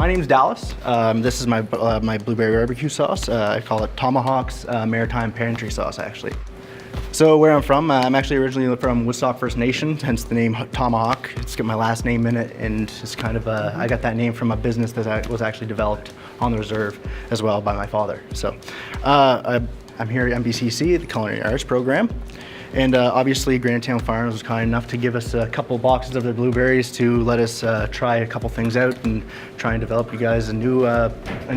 My name's Dallas. This is my blueberry barbecue sauce. I call it Tomahawk's Maritime Pantry Sauce, actually. So where I'm from, I'm actually originally from Woodstock First Nation, hence the name Tomahawk. It's got my last name in it, and it's kind of I got that name from a business that was actually developed on the reserve as well by my father. So I'm here at NBCC, the Culinary Arts program. And obviously Granite Town Farms was kind enough to give us a couple boxes of their blueberries to let us try a couple things out and try and develop you guys a new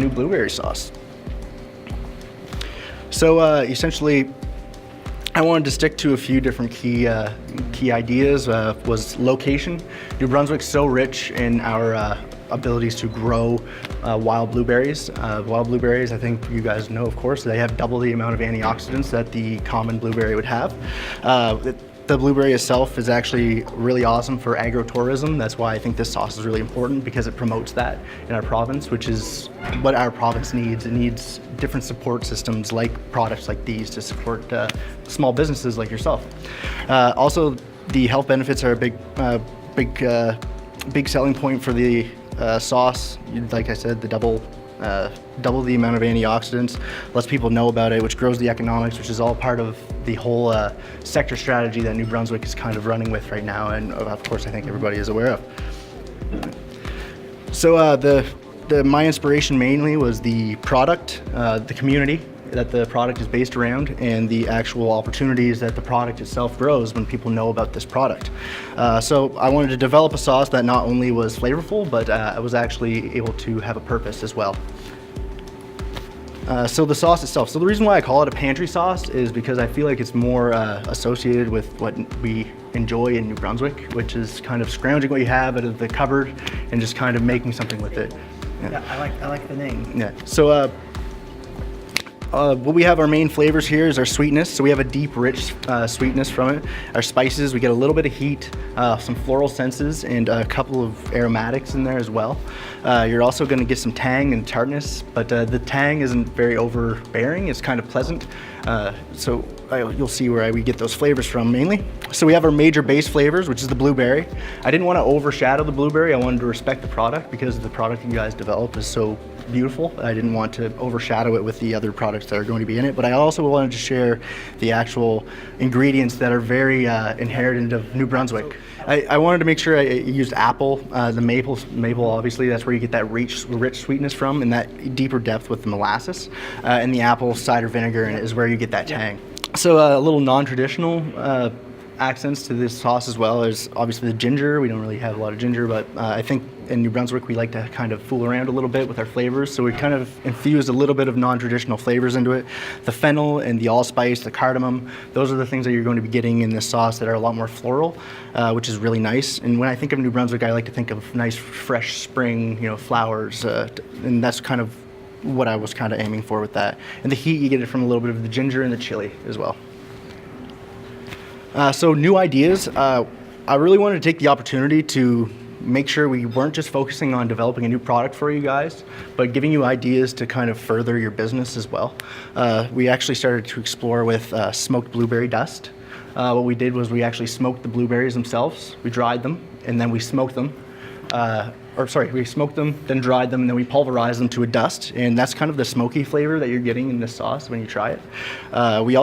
blueberry sauce. So essentially, I wanted to stick to a few different key ideas. Was location. New Brunswick's so rich in our abilities to grow wild blueberries. Wild blueberries, I think you guys know, of course, they have double the amount of antioxidants that the common blueberry would have. The blueberry itself is actually really awesome for agro-tourism. That's why I think this sauce is really important, because it promotes that in our province, which is what our province needs. It needs different support systems like products like these to support small businesses like yourself. Also, the health benefits are a big selling point for the sauce. Like I said, the double the amount of antioxidants, lets people know about it, which grows the economics, which is all part of the whole sector strategy that New Brunswick is kind of running with right now, and of course I think everybody is aware of. So my inspiration mainly was the product, the community that the product is based around, and the actual opportunities that the product itself grows when people know about this product. So I wanted to develop a sauce that not only was flavorful, but was actually able to have a purpose as well. So the sauce itself. So the reason why I call it a pantry sauce is because I feel like it's more associated with what we enjoy in New Brunswick, which is kind of scrounging what you have out of the cupboard and just kind of making something with it. Yeah, I like the name. Yeah. So what we have, our main flavors here is our sweetness. So we have a deep, rich sweetness from it. Our spices, we get a little bit of heat, some floral senses, and a couple of aromatics in there as well. You're also going to get some tang and tartness, but the tang isn't very overbearing. It's kind of pleasant. So you'll see where we get those flavors from mainly. So we have our major base flavors, which is the blueberry. I didn't want to overshadow the blueberry. I wanted to respect the product, because the product you guys develop is so beautiful. I didn't want to overshadow it with the other products that are going to be in it, but I also wanted to share the actual ingredients that are very inherent of New Brunswick. I wanted to make sure I used apple, the maple obviously, that's where you get that rich sweetness from, and that deeper depth with the molasses, and the apple cider vinegar is where you get that tang. So a little non-traditional accents to this sauce as well. There's obviously the ginger. We don't really have a lot of ginger, but I think in New Brunswick we like to kind of fool around a little bit with our flavors, so we kind of infused a little bit of non-traditional flavors into it. The fennel and the allspice, the cardamom, those are the things that you're going to be getting in this sauce that are a lot more floral, which is really nice. And when I think of New Brunswick, I like to think of nice fresh spring, flowers, and that's kind of what I was kind of aiming for with that. And the heat, you get it from a little bit of the ginger and the chili as well. So new ideas. I really wanted to take the opportunity to make sure we weren't just focusing on developing a new product for you guys, but giving you ideas to kind of further your business as well. We actually started to explore with smoked blueberry dust. What we did was we actually smoked the blueberries themselves. We dried them, and then we smoked them. We smoked them, then dried them, and then we pulverized them to a dust, and that's kind of the smoky flavor that you're getting in this sauce when you try it. We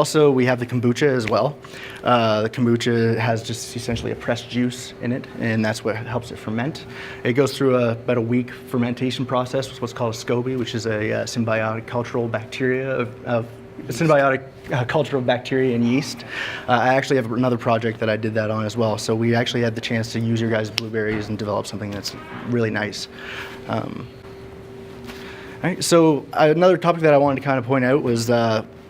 have the kombucha as well. The kombucha has just essentially a pressed juice in it, and that's what helps it ferment. It goes through about a week fermentation process with what's called a SCOBY, which is a symbiotic cultural bacteria culture of bacteria and yeast. I actually have another project that I did that on as well. So we actually had the chance to use your guys' blueberries and develop something that's really nice. All right, so another topic that I wanted to kind of point out was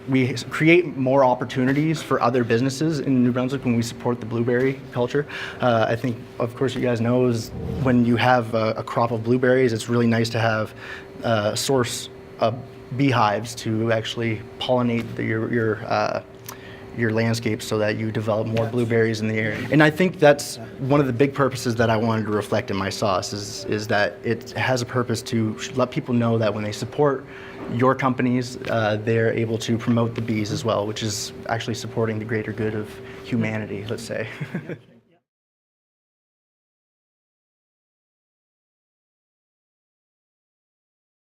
we create more opportunities for other businesses in New Brunswick when we support the blueberry culture. I think, of course, you guys know is when you have a crop of blueberries, it's really nice to have a source of beehives to actually pollinate your landscape so that you develop more blueberries in the area. And I think that's one of the big purposes that I wanted to reflect in my sauce is that it has a purpose to let people know that when they support your companies, they're able to promote the bees as well, which is actually supporting the greater good of humanity, let's say.